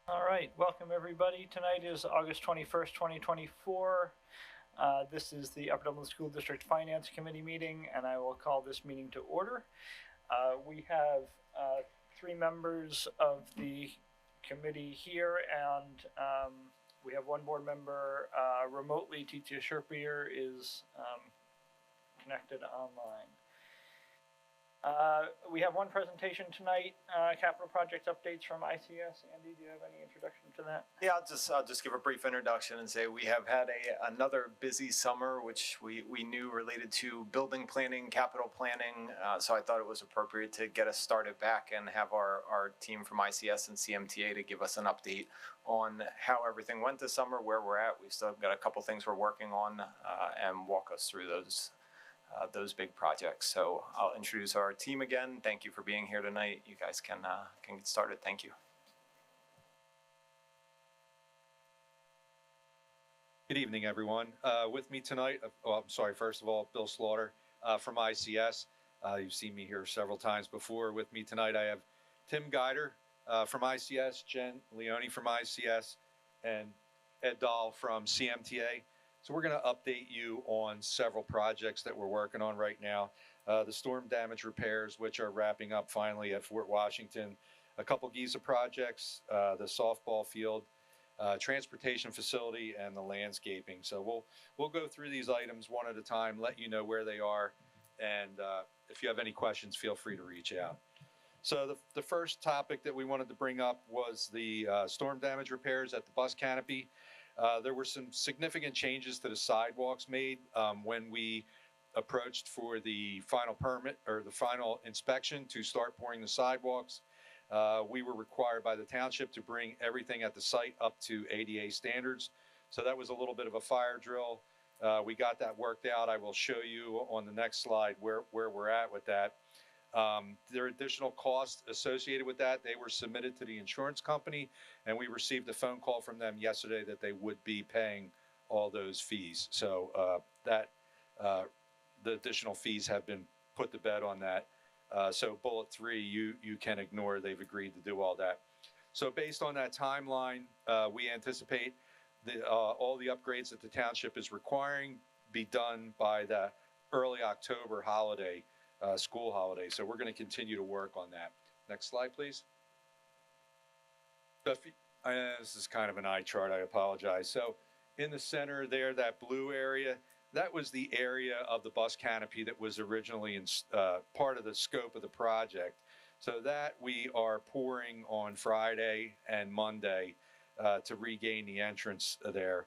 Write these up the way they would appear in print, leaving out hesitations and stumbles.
All right, welcome everybody. Tonight is August 21st, 2024. This is the Upper Dublin School District Finance Committee meeting, and I will call this meeting to order. We have three members of the committee here, and we have one board member remotely. Titia Sherpier is connected online. We have one presentation tonight, capital project updates from ICS. Andy, do you have any introduction to that? Yeah, I'll just give a brief introduction and say we have had another busy summer, which we knew related to building planning, capital planning. So I thought it was appropriate to get us started back and have our team from ICS and CMTA to give us an update on how everything went this summer, where we're at. We've still got a couple things we're working on, and walk us through those big projects. So I'll introduce our team again. Thank you for being here tonight. You guys can get started. Thank you. Good evening, everyone. With me tonight, first of all, Bill Slaughter from ICS. You've seen me here several times before. With me tonight, I have Tim Guider from ICS, Jen Leone from ICS, and Ed Dahl from CMTA. So we're going to update you on several projects that we're working on right now. The storm damage repairs, which are wrapping up finally at Fort Washington, a couple GISA projects, the softball field, transportation facility, and the landscaping. So we'll go through these items one at a time, let you know where they are, and if you have any questions, feel free to reach out. So the first topic that we wanted to bring up was the storm damage repairs at the bus canopy. There were some significant changes to the sidewalks made when we approached for the final permit or the final inspection to start pouring the sidewalks. We were required by the township to bring everything at the site up to ADA standards. So that was a little bit of a fire drill. We got that worked out. I will show you on the next slide where we're at with that. There are additional costs associated with that. They were submitted to the insurance company, and we received a phone call from them yesterday that they would be paying all those fees. So the additional fees have been put to bed on that. So bullet 3, you can ignore. They've agreed to do all that. So based on that timeline, we anticipate all the upgrades that the township is requiring be done by the early October holiday, school holiday. So we're going to continue to work on that. Next slide, please. So this is kind of an eye chart. I apologize. So in the center there, that blue area, that was the area of the bus canopy that was originally part of the scope of the project. So that we are pouring on Friday and Monday to regain the entrance there.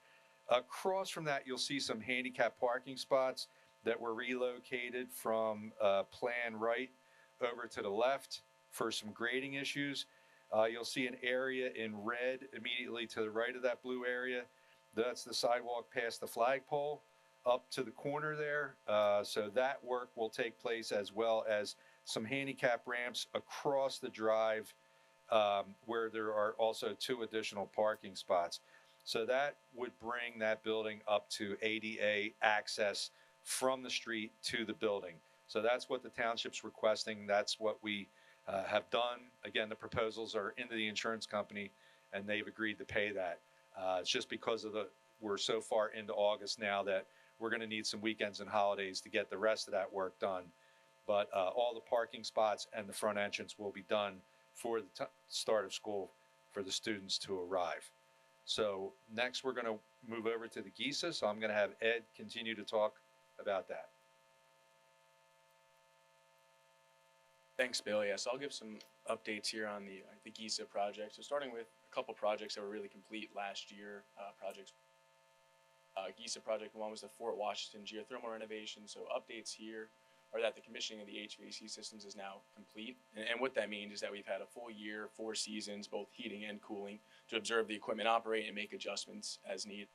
Across from that, you'll see some handicap parking spots that were relocated from plan right over to the left for some grading issues. You'll see an area in red immediately to the right of that blue area. That's the sidewalk past the flagpole up to the corner there. So that work will take place, as well as some handicap ramps across the drive where there are also 2 additional parking spots. So that would bring that building up to ADA access from the street to the building. So that's what the township's requesting. That's what we have done. Again, the proposals are into the insurance company, and they've agreed to pay that. It's just because of we're so far into August now that we're going to need some weekends and holidays to get the rest of that work done. But all the parking spots and the front entrance will be done for the start of school for the students to arrive. So next we're going to move over to the GISA. So I'm going to have Ed continue to talk about that. Thanks, Bill. Yes, I'll give some updates here on the GISA project. So starting with a couple projects that were really complete last year, projects. GISA project 1 was the Fort Washington geothermal renovation. So updates here are that the commissioning of the HVAC systems is now complete. And what that means is that we've had a full year, 4 seasons, both heating and cooling, to observe the equipment operate and make adjustments as needed,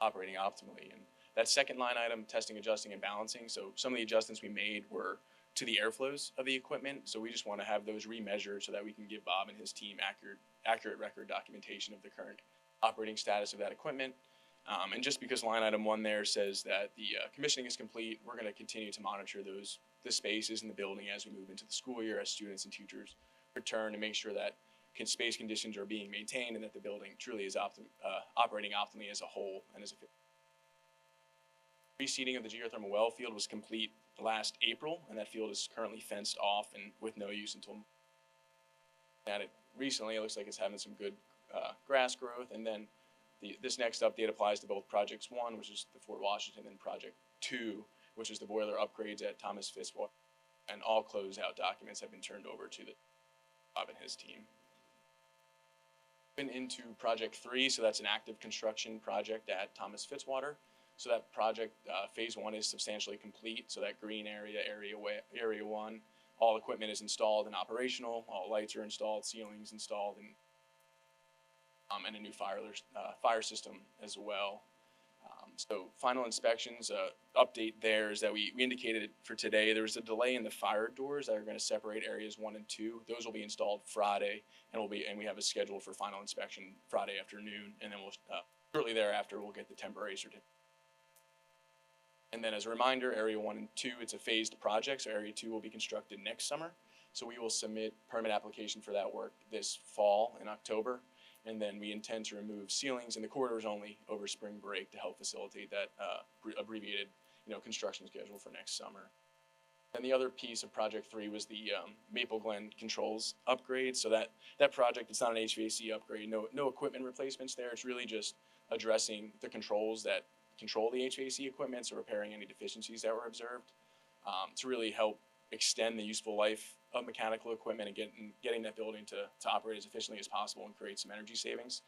operating optimally. And that second line item, testing, adjusting, and balancing. So some of the adjustments we made were to the airflows of the equipment. So we just want to have those remeasured so that we can give Bob and his team accurate record documentation of the current operating status of that equipment. And just because line item 1 there says that the commissioning is complete, we're going to continue to monitor the spaces in the building as we move into the school year, as students and teachers return, to make sure that space conditions are being maintained and that the building truly is operating optimally as a whole and as a reseeding of the geothermal well field was complete last April, and that field is currently fenced off and with no use until. And recently, it looks like it's having some good grass growth. And then this next update applies to both Projects 1, which is the Fort Washington, and Project 2, which is the boiler upgrades at Thomas Fitzwater. And all closeout documents have been turned over to Bob and his team. Been into Project 3, so that's an active construction project at Thomas Fitzwater. So that project, phase 1 is substantially complete. So that green area 1, all equipment is installed and operational. All lights are installed, ceilings installed, and a new fire system as well. So final inspections, update there is that we indicated for today there was a delay in the fire doors that are going to separate areas 1 and 2. Those will be installed Friday, and we have a schedule for final inspection Friday afternoon, and then we'll shortly thereafter we'll get the temporary certificate. And then as a reminder, Area 1 and 2, it's a phased project, so Area 2 will be constructed next summer. So we will submit permit application for that work this fall in October. And then we intend to remove ceilings in the corridors only over spring break to help facilitate that abbreviated construction schedule for next summer. And the other piece of Project 3 was the Maple Glen controls upgrade. So that project, it's not an HVAC upgrade, no equipment replacements there. It's really just addressing the controls that control the HVAC equipment, so repairing any deficiencies that were observed, to really help extend the useful life of mechanical equipment and getting that building to operate as efficiently as possible and create some energy savings.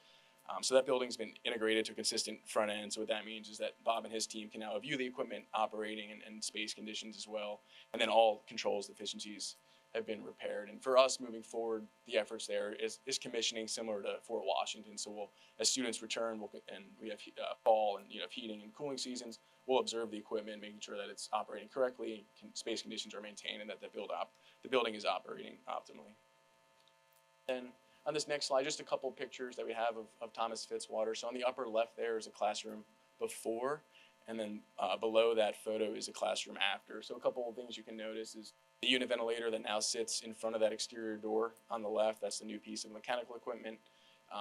So that building's been integrated to a consistent front end. So what that means is that Bob and his team can now view the equipment operating and space conditions as well. And then all controls deficiencies have been repaired. And for us moving forward, the efforts there is commissioning similar to Fort Washington. So as students return, and we have fall and heating and cooling seasons, we'll observe the equipment, making sure that it's operating correctly, space conditions are maintained, and that the building is operating optimally. And on this next slide, just a couple pictures that we have of Thomas Fitzwater. So on the upper left there is a classroom before, and then below that photo is a classroom after. So a couple of things you can notice is the unit ventilator that now sits in front of that exterior door on the left. That's the new piece of mechanical equipment.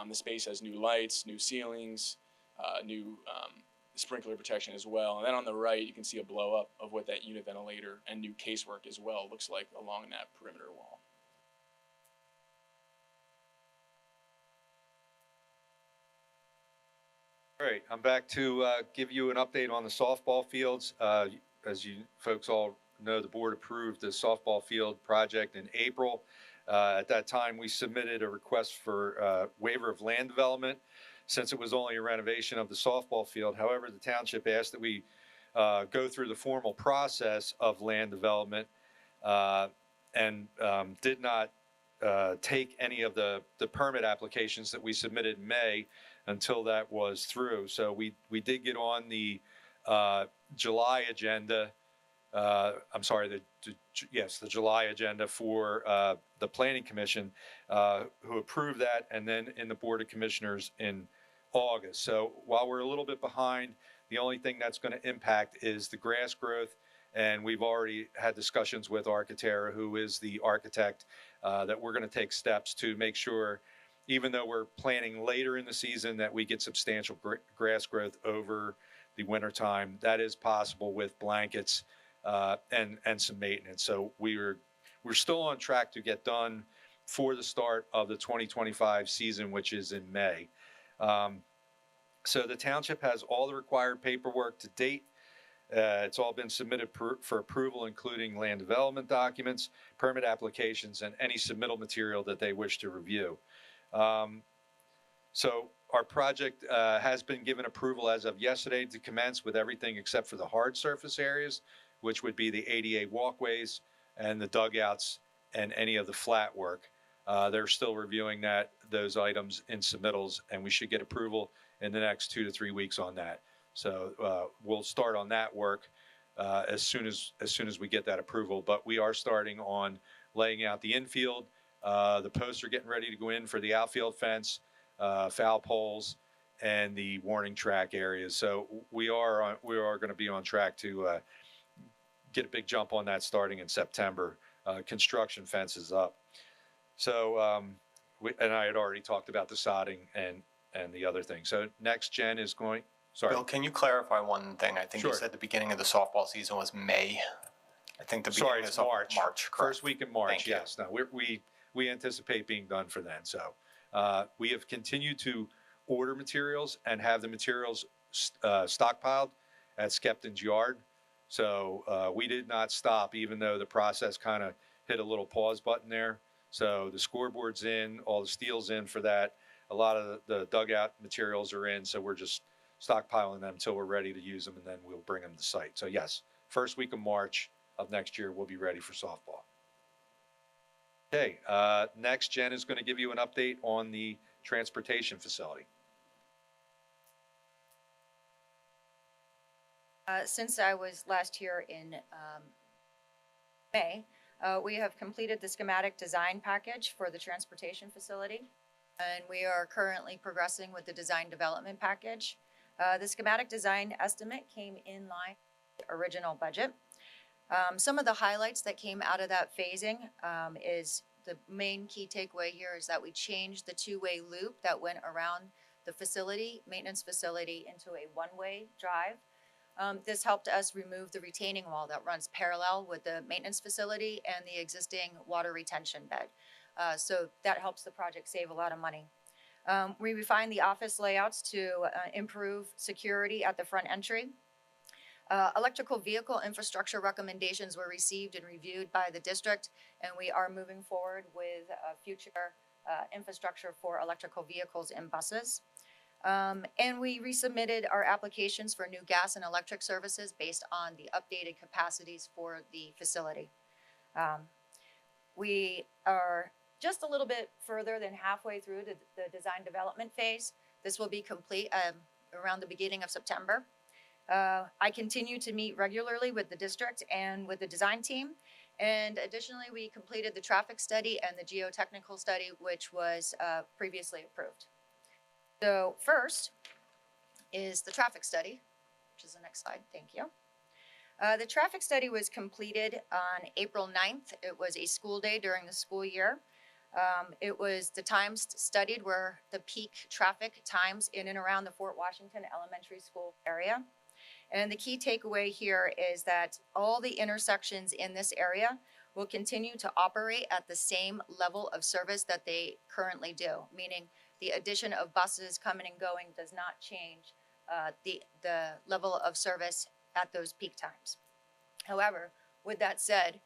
The space has new lights, new ceilings, new sprinkler protection as well. And then on the right, you can see a blow up of what that unit ventilator and new casework as well looks like along that perimeter wall. All right, I'm back to give you an update on the softball fields. As you folks all know, the board approved the softball field project in April. At that time, we submitted a request for waiver of land development since it was only a renovation of the softball field. However, the township asked that we go through the formal process of land development and did not take any of the permit applications that we submitted in May until that was through. So we did get on the July agenda. I'm sorry, the July agenda for the Planning Commission, who approved that, and then in the Board of Commissioners in August. So while we're a little bit behind, the only thing that's going to impact is the grass growth, and we've already had discussions with Architera, who is the architect, that we're going to take steps to make sure, even though we're planning later in the season, that we get substantial grass growth over the winter time. That is possible with blankets and some maintenance. So we're still on track to get done for the start of the 2025 season, which is in May. So the township has all the required paperwork to date. It's all been submitted for approval, including land development documents, permit applications, and any submittal material that they wish to review. So our project has been given approval as of yesterday to commence with everything except for the hard surface areas, which would be the ADA walkways and the dugouts and any of the flat work. They're still reviewing those items in submittals, and we should get approval in the next 2 to 3 weeks on that. So we'll start on that work as soon as we get that approval. But we are starting on laying out the infield. The posts are getting ready to go in for the outfield fence, foul poles, and the warning track areas. So we are going to be on track to get a big jump on that starting in September. Construction fence is up. So and I had already talked about the sodding and the other thing. So next gen is going, sorry. Bill, can you clarify one thing? I think you Sure. said the beginning of the softball season was May. I think the Sorry, beginning it's of March. March, correct? First week in March, Thank you. yes. No, we anticipate being done for then. So we have continued to order materials and have the materials stockpiled at Skepton's yard. So we did not stop, even though the process kind of hit a little pause button there. So the scoreboard's in, all the steel's in for that. A lot of the dugout materials are in, so we're just stockpiling them until we're ready to use them, and then we'll bring them to site. So yes, first week of March of next year, we'll be ready for softball. Okay, next Jen is going to give you an update on the transportation facility. Since I was last here in May, we have completed the schematic design package for the transportation facility, and we are currently progressing with the design development package. The schematic design estimate came in line with the original budget. Some of the highlights that came out of that phasing is the main key takeaway here is that we changed the two-way loop that went around the facility, maintenance facility, into a one-way drive. This helped us remove the retaining wall that runs parallel with the maintenance facility and the existing water retention bed. So that helps the project save a lot of money. We refined the office layouts to improve security at the front entry. Electrical vehicle infrastructure recommendations were received and reviewed by the district, and we are moving forward with future infrastructure for electrical vehicles and buses. And we resubmitted our applications for new gas and electric services based on the updated capacities for the facility. We are just a little bit further than halfway through the design development phase. This will be complete around the beginning of September. I continue to meet regularly with the district and with the design team. And additionally, we completed the traffic study and the geotechnical study, which was previously approved. So first is the traffic study, which is the next slide. Thank you. The traffic study was completed on April 9th. It was a school day during the school year. It was the times studied were the peak traffic times in and around the Fort Washington Elementary School area. And the key takeaway here is that all the intersections in this area will continue to operate at the same level of service that they currently do, meaning the addition of buses coming and going does not change the level of service at those peak times. However, with that said,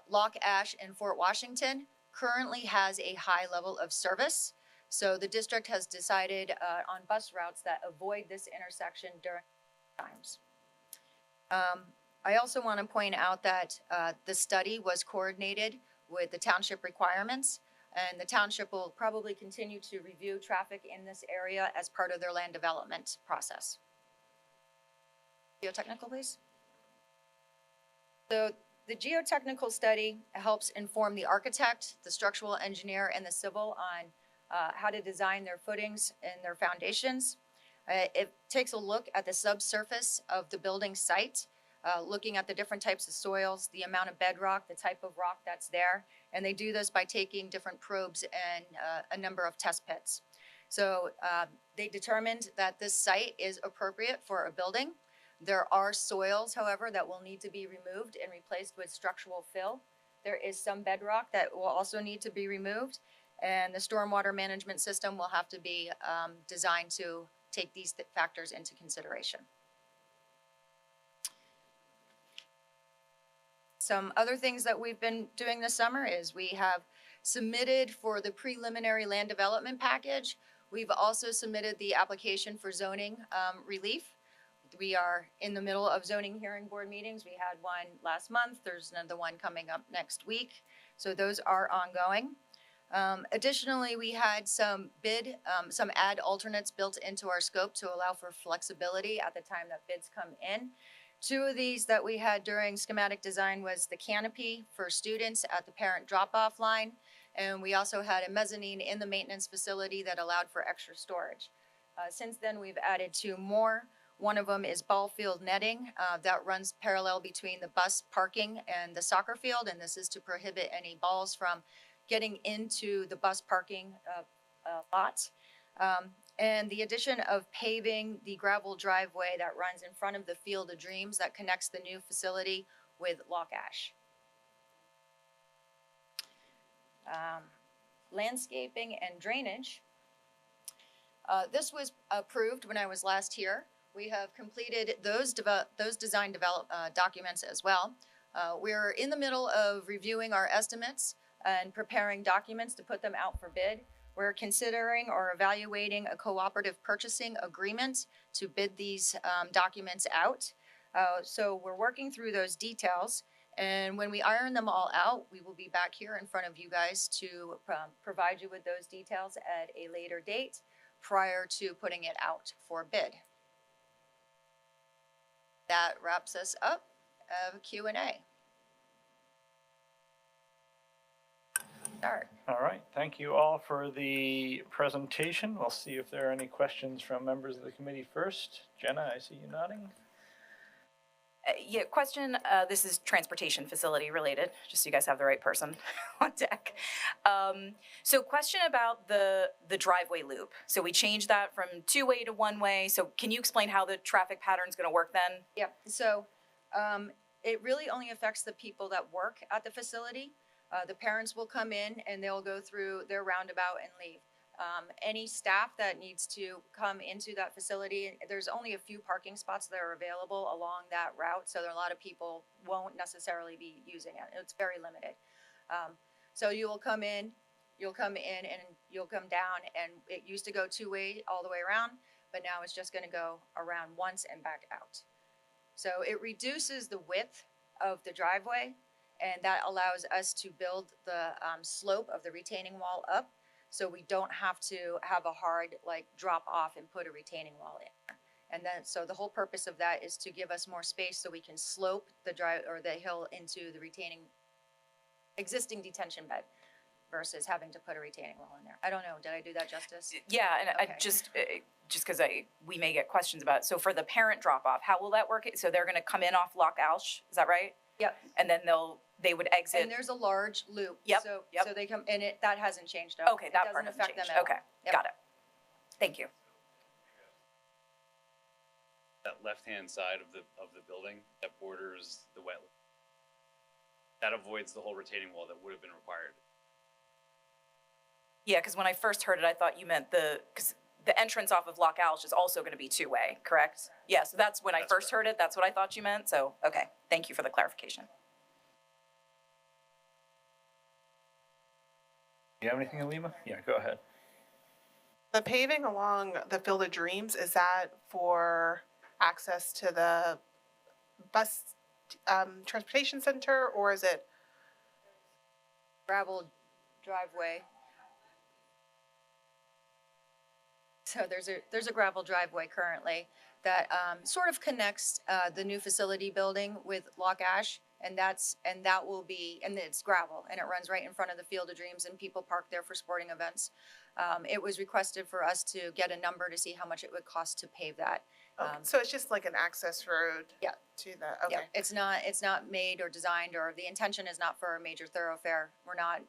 Lock Ash in Fort Washington currently has a high level of service. So the district has decided on bus routes that avoid this intersection during times. I also want to point out that the study was coordinated with the township requirements, and the township will probably continue to review traffic in this area as part of their land development process. Geotechnical, please. So the geotechnical study helps inform the architect, the structural engineer, and the civil on how to design their footings and their foundations. It takes a look at the subsurface of the building site, looking at the different types of soils, the amount of bedrock, the type of rock that's there. And they do this by taking different probes and a number of test pits. So they determined that this site is appropriate for a building. There are soils, however, that will need to be removed and replaced with structural fill. There is some bedrock that will also need to be removed. And the stormwater management system will have to be designed to take these factors into consideration. Some other things that we've been doing this summer is we have submitted for the preliminary land development package. We've also submitted the application for zoning relief. We are in the middle of zoning hearing board meetings. We had one last month. There's another one coming up next week. So those are ongoing. Additionally, we had some ad alternates built into our scope to allow for flexibility at the time that bids come in. Two of these that we had during schematic design was the canopy for students at the parent drop-off line. And we also had a mezzanine in the maintenance facility that allowed for extra storage. Since then, we've added two more. One of them is ball field netting that runs parallel between the bus parking and the soccer field. And this is to prohibit any balls from getting into the bus parking lots. And the addition of paving the gravel driveway that runs in front of the Field of Dreams that connects the new facility with Lock Ash. Landscaping and drainage. This was approved when I was last here. We have completed those design documents as well. We're in the middle of reviewing our estimates and preparing documents to put them out for bid. We're considering or evaluating a cooperative purchasing agreement to bid these documents out. So we're working through those details. And when we iron them all out, we will be back here in front of you guys to provide you with those details at a later date prior to putting it out for bid. That wraps us up of Q&A. Start. All right, thank you all for the presentation. We'll see if there are any questions from members of the committee first. Jenna, I see you nodding. Yeah, question. This is transportation facility related, just so you guys have the right person on deck. So question about the driveway loop. So we changed that from two-way to one-way. So can you explain how the traffic pattern is going to work then? Yep, so it really only affects the people that work at the facility. The parents will come in and they'll go through their roundabout and leave. Any staff that needs to come into that facility, there's only a few parking spots that are available along that route, so there are a lot of people won't necessarily be using it. It's very limited. So you will come in, and you'll come down, and it used to go two-way all the way around, but now it's just gonna go around once and back out. So it reduces the width of the driveway, and that allows us to build the slope of the retaining wall up, so we don't have to have a hard drop off and put a retaining wall in. And then, so the whole purpose of that is to give us more space so we can slope the the hill into the existing detention bed versus having to put a retaining wall in there. I don't know, did I do that justice? Yeah, and Okay. I just because we may get questions about it. So for the parent drop off, how will that work? So they're going to come in off Lock Alsh, is that right? Yep. And then they would exit. And there's a large loop. Yep, So, yep. so they come, and that hasn't changed at all. Okay, that part doesn't hasn't affect them changed. at all. Okay, Yep. got it. Thank you. That left-hand side of the building that borders the wetland. That avoids the whole retaining wall that would have been required. Yeah, because when I first heard it, I thought you meant because the entrance off of Lock Alsh is also going to be two-way, correct? Yeah, so that's when I That's first heard it. That's what I thought you meant. So, okay, thank you for the clarification. You have anything, Alima? Yeah, go ahead. The paving along the Field of Dreams, is that for access to the bus transportation center, or is it? Gravel driveway. So there's a gravel driveway currently that sort of connects the new facility building with Lock Ash, and that will be, and it's gravel, and it runs right in front of the Field of Dreams, and people park there for sporting events. It was requested for us to get a number to see how much it would cost to pave that. Okay, so it's just like an access road. Yeah. To the okay. Yeah, it's not made or designed, or the intention is not for a major thoroughfare. We're not,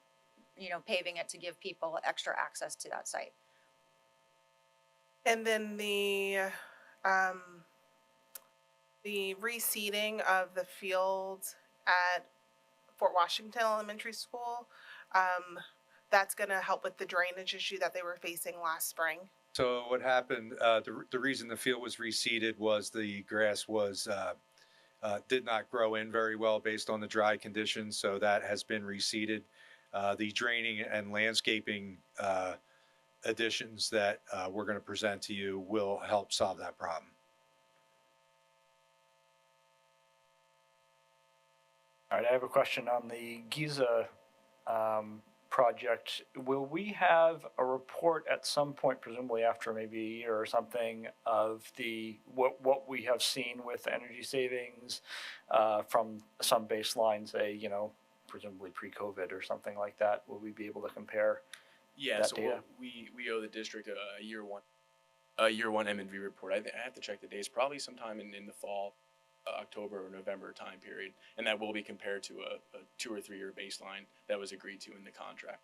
paving it to give people extra access to that site. And then the reseeding of the fields at Fort Washington Elementary School, that's going to help with the drainage issue that they were facing last spring. So what happened, the reason the field was reseeded was the grass did not grow in very well based on the dry conditions, so that has been reseeded. The draining and landscaping additions that we're going to present to you will help solve that problem. All right, I have a question on the Giza project. Will we have a report at some point, presumably after maybe a year or something, of what we have seen with energy savings from some baseline, say, presumably pre-COVID or something like that? Will we be able to compare? Yeah, that so data? we owe the district a year one M&V report. I have to check the dates, probably sometime in the fall, October or November time period, and that will be compared to a 2 or 3 year baseline that was agreed to in the contract.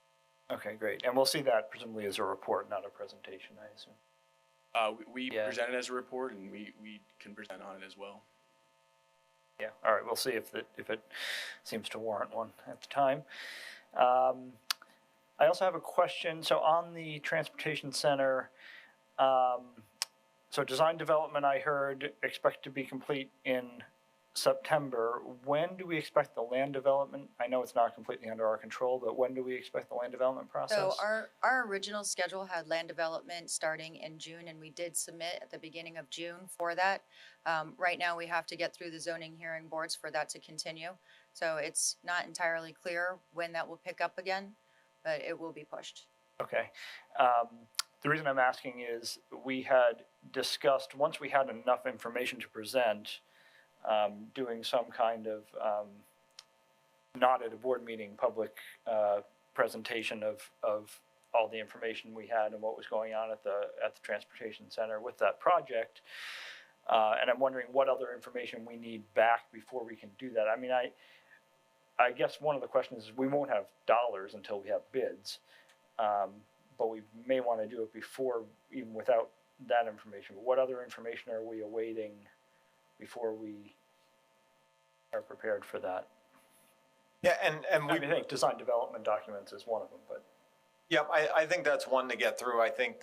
Okay, great. And we'll see that presumably as a report, not a presentation, I assume. We Yeah. present it as a report, and we can present on it as well. Yeah, all right, we'll see if it seems to warrant one at the time. I also have a question. So on the transportation center, so design development, I heard, expect to be complete in September. When do we expect the land development? I know it's not completely under our control, but when do we expect the land development process? So our original schedule had land development starting in June, and we did submit at the beginning of June for that. Right now, we have to get through the zoning hearing boards for that to continue. So it's not entirely clear when that will pick up again, but it will be pushed. Okay. The reason I'm asking is we had discussed, once we had enough information to present, doing some kind of, not at a board meeting, public presentation of all the information we had and what was going on at the transportation center with that project. And I'm wondering what other information we need back before we can do that. I mean, I guess one of the questions is we won't have dollars until we have bids. But we may want to do it before, even without that information. But what other information are we awaiting before we are prepared for that? Yeah, and I mean, I think design development documents is one of them, but. Yeah, I think that's one to get through. I think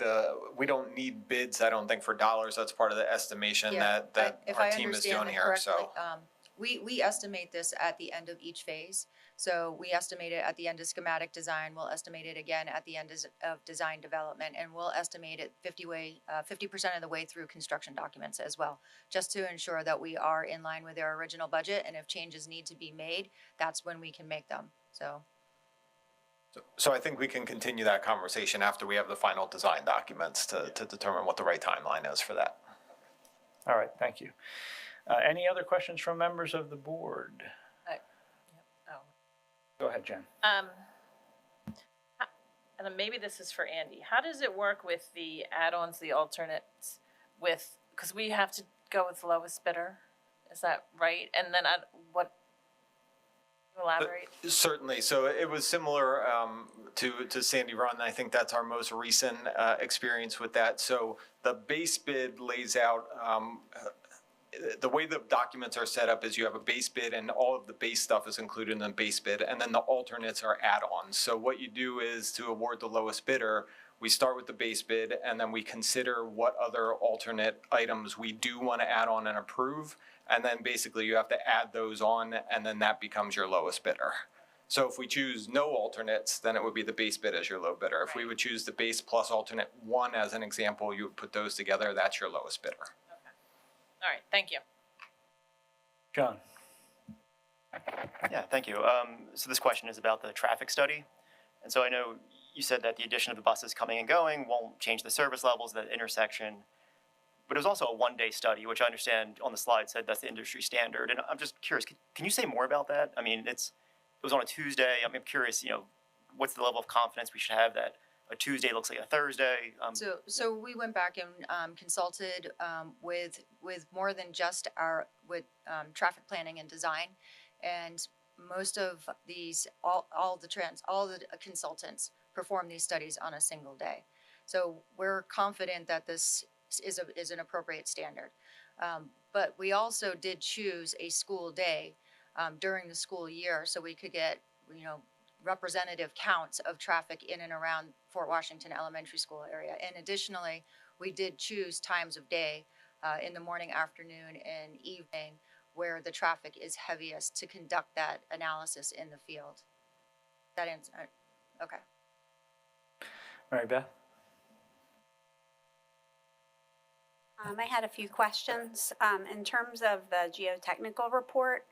we don't need bids, I don't think, for dollars. That's part of the estimation that If our I team is understand doing it here, so. correctly, we estimate this at the end of each phase. So we estimate it at the end of schematic design, we'll estimate it again at the end of design development, and we'll estimate it 50% of the way through construction documents as well, just to ensure that we are in line with our original budget, and if changes need to be made, that's when we can make them, so. So I think we can continue that conversation after we have the final design documents to determine what the right timeline is for that. All right, thank you. Any other questions from members of the board? Go ahead, Jen. And then maybe this is for Andy. How does it work with the add-ons, the alternates, because we have to go with lowest bidder? Is that right? And then elaborate? Certainly. So it was similar to Sandy Run. I think that's our most recent experience with that. So the base bid lays out the way the documents are set up is you have a base bid and all of the base stuff is included in the base bid, and then the alternates are add-ons. So what you do is to award the lowest bidder, we start with the base bid and then we consider what other alternate items we do want to add on and approve. And then basically you have to add those on and then that becomes your lowest bidder. So if we choose no alternates, then it would be the base bid as your low bidder. If we would choose the base plus alternate one as an example, you would put those together, that's your lowest bidder. All right, thank you. John. Yeah, thank you. So this question is about the traffic study. And so I know you said that the addition of the buses coming and going won't change the service levels at that intersection. But it was also a one-day study, which I understand on the slide said that's the industry standard. And I'm just curious, can you say more about that? I mean, it was on a Tuesday. I'm curious, what's the level of confidence we should have that a Tuesday looks like a Thursday? So we went back and consulted with more than just traffic planning and design, and most of these all the consultants perform these studies on a single day. So we're confident that this is an appropriate standard. But we also did choose a school day during the school year so we could get representative counts of traffic in and around Fort Washington Elementary School area. And additionally, we did choose times of day in the morning, afternoon, and evening where the traffic is heaviest to conduct that analysis in the field. That answer, okay. All right, Beth. I had a few questions. In terms of the geotechnical report,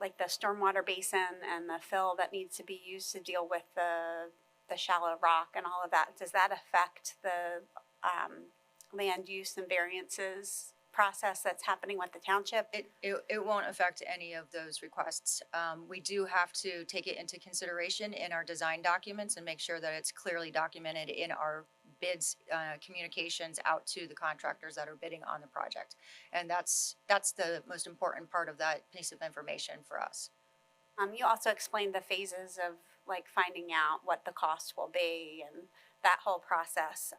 like the stormwater basin and the fill that needs to be used to deal with the shallow rock and all of that, does that affect the land use and variances process that's happening with the township? It won't affect any of those requests. We do have to take it into consideration in our design documents and make sure that it's clearly documented in our bids, communications out to the contractors that are bidding on the project. And that's the most important part of that piece of information for us. You also explained the phases of like finding out what the cost will be and that whole process.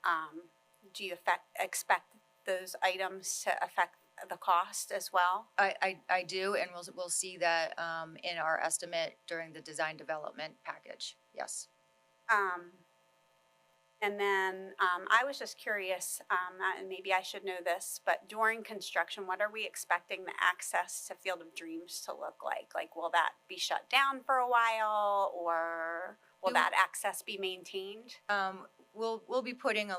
Do you expect those items to affect the cost as well? I do, and we'll see that in our estimate during the design development package. Yes. And then I was just curious, and maybe I should know this, but during construction, what are we expecting the access to Field of Dreams to look like? Like, will that be shut down for a while, or will that access be maintained? We'll be putting a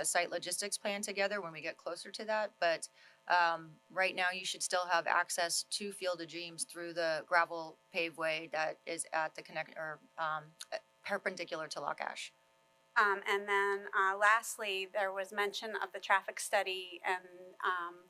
site logistics plan together when we get closer to that, but right now you should still have access to Field of Dreams through the gravel paveway that is at the perpendicular to Lock Ash. And then lastly, there was mention of the traffic study and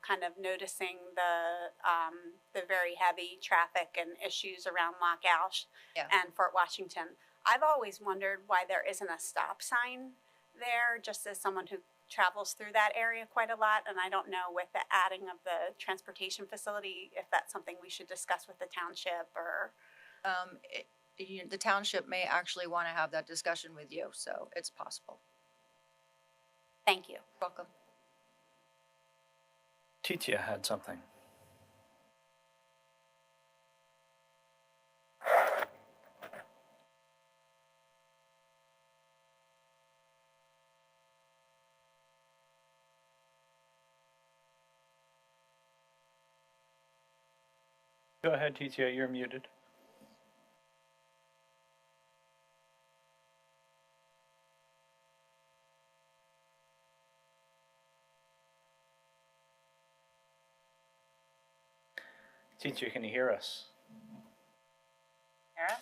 kind of noticing the very heavy traffic and issues around Lock Ash and Fort Washington. I've always wondered why there isn't a stop sign there, just as someone who travels through that area quite a lot. And I don't know, with the adding of the transportation facility, if that's something we should discuss with the township or. The township may actually want to have that discussion with you, so it's possible. Thank you. Welcome. Titia had something. Go ahead, Titia, you're muted. Titia, can you hear us? Hear us?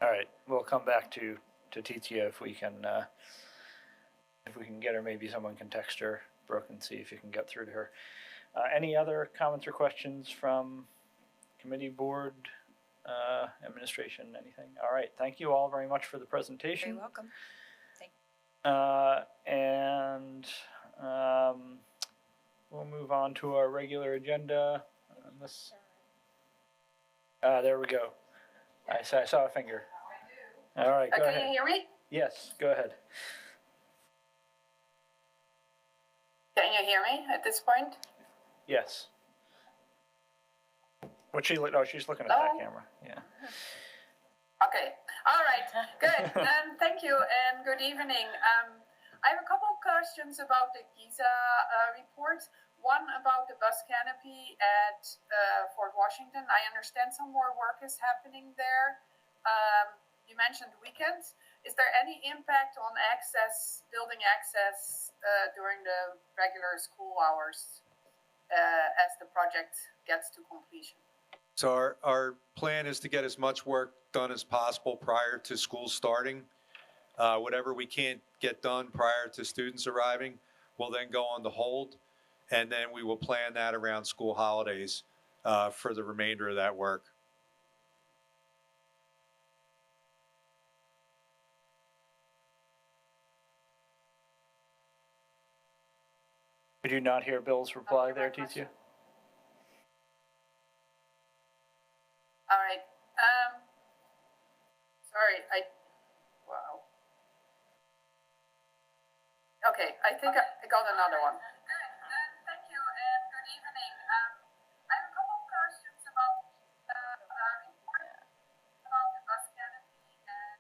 All right, we'll come back to Titia if we can get her. Maybe someone can text her, Brooke, and see if you can get through to her. Any other comments or questions from committee, board, administration, anything? All right, thank you all very much for the presentation. You're welcome. We'll move on to our regular agenda. There we go. I saw a finger. All right, go ahead. Can you hear me? Yes, go ahead. Can you hear me at this point? Yes. What's she? Oh, she's looking at that camera. Yeah. Okay. All right. Good. Thank you and good evening. I have a couple of questions about the GISA report. One about the bus canopy at Fort Washington. I understand some more work is happening there. You mentioned weekends. Is there any impact on building access during the regular school hours as the project gets to completion? So our plan is to get as much work done as possible prior to school starting. Whatever we can't get done prior to students arriving will then go on the hold, and then we will plan that around school holidays for the remainder of that work. Did you not hear Bill's reply there, Titia? All right. Sorry, wow. Okay, I think I got another one. Good, thank you and good evening. I have a couple of questions about the report about the bus canopy and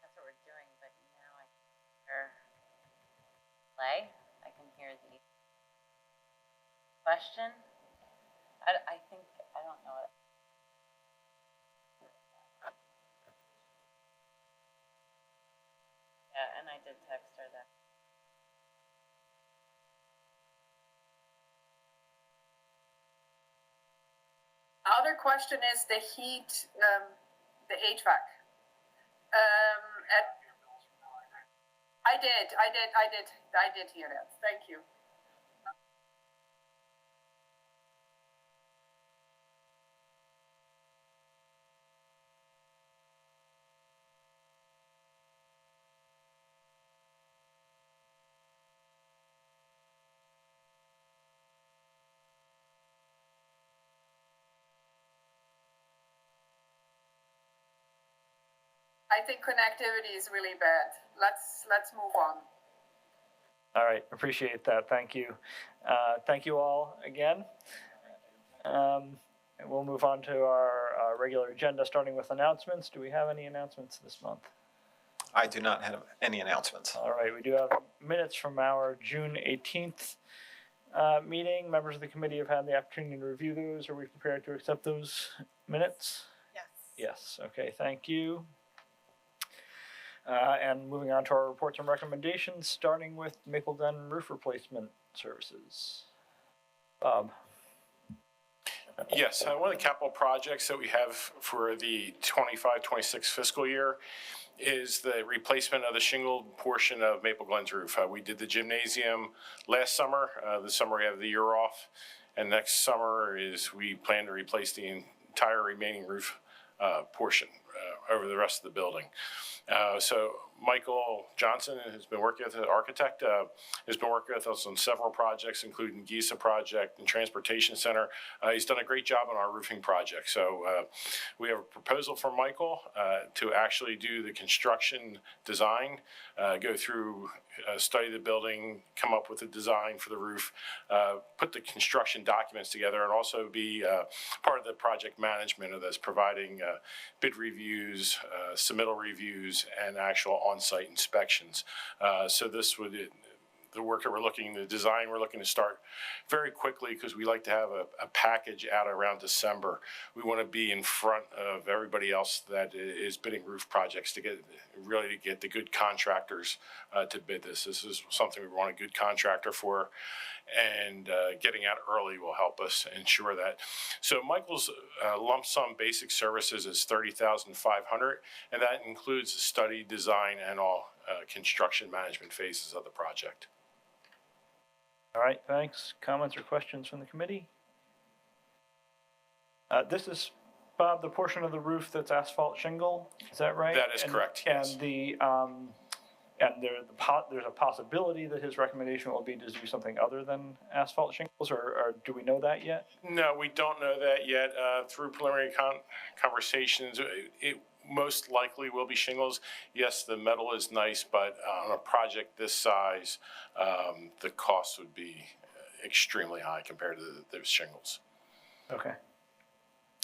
That's what we're doing, but now I can hear play. I can hear the question. I think, I don't know it. Yeah, and I did text her that. other question is the heat, the HVAC. I did hear that. Thank you. I think connectivity is really bad. Let's move on. All right, appreciate that. Thank you. Thank you all again. And we'll move on to our regular agenda, starting with announcements. Do we have any announcements this month? I do not have any announcements. All right, we do have minutes from our June 18th meeting. Members of the committee have had the opportunity to review those. Are we prepared to accept those minutes? Yes. Yes, okay, thank you. And moving on to our reports and recommendations, starting with Maple Glen roof replacement services. Bob. Yes, one of the capital projects that we have for the 25-26 fiscal year is the replacement of the shingled portion of Maple Glen's roof. We did the gymnasium last summer. This summer we have the year off, and next summer we plan to replace the entire remaining roof portion over the rest of the building. So Michael Johnson has been working with an architect, has been working with us on several projects, including GISA project and Transportation Center. He's done a great job on our roofing project. So we have a proposal from Michael to actually do the construction design, go through, study the building, come up with a design for the roof, put the construction documents together, and also be part of the project management of this, providing bid reviews, submittal reviews, and actual on-site inspections. So this would, the work that the design we're looking to start very quickly, because we like to have a package out around December. We want to be in front of everybody else that is bidding roof projects to get the good contractors to bid this. This is something we want a good contractor for, and getting out early will help us ensure that. So Michael's lump sum basic services is $30,500, and that includes the study, design, and all construction management phases of the project. All right, thanks. Comments or questions from the committee? This is, Bob, the portion of the roof that's asphalt shingle, is that right? That is correct, yes. And there's a possibility that his recommendation will be to do something other than asphalt shingles, or do we know that yet? No, we don't know that yet. Through preliminary conversations, it most likely will be shingles. Yes, the metal is nice, but on a project this size, the cost would be extremely high compared to those shingles. Okay.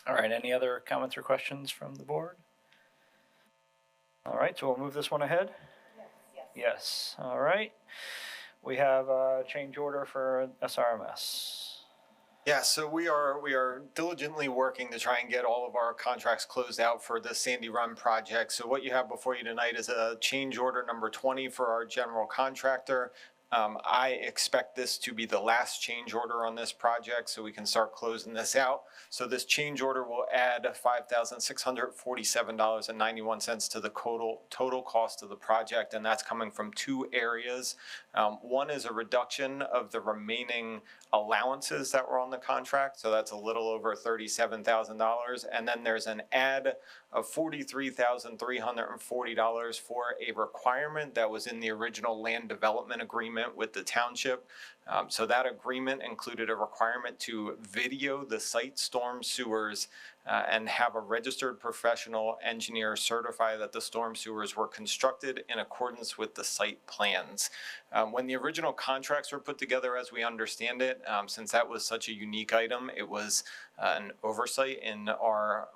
All right, any other comments or questions from the board? All right, so we'll move this one ahead? Yes, all right. We have a change order for SRMS. Yeah, so we are diligently working to try and get all of our contracts closed out for the Sandy Run project. So what you have before you tonight is a change order number 20 for our general contractor. I expect this to be the last change order on this project, so we can start closing this out. So this change order will add $5,647.91 to the total cost of the project, and that's coming from two areas. One is a reduction of the remaining allowances that were on the contract, so that's a little over $37,000, and then there's an add of $43,340 for a requirement that was in the original land development agreement with the township. So that agreement included a requirement to video the site storm sewers and have a registered professional engineer certify that the storm sewers were constructed in accordance with the site plans. When the original contracts were put together, as we understand it, since that was such a unique item, it was an oversight in our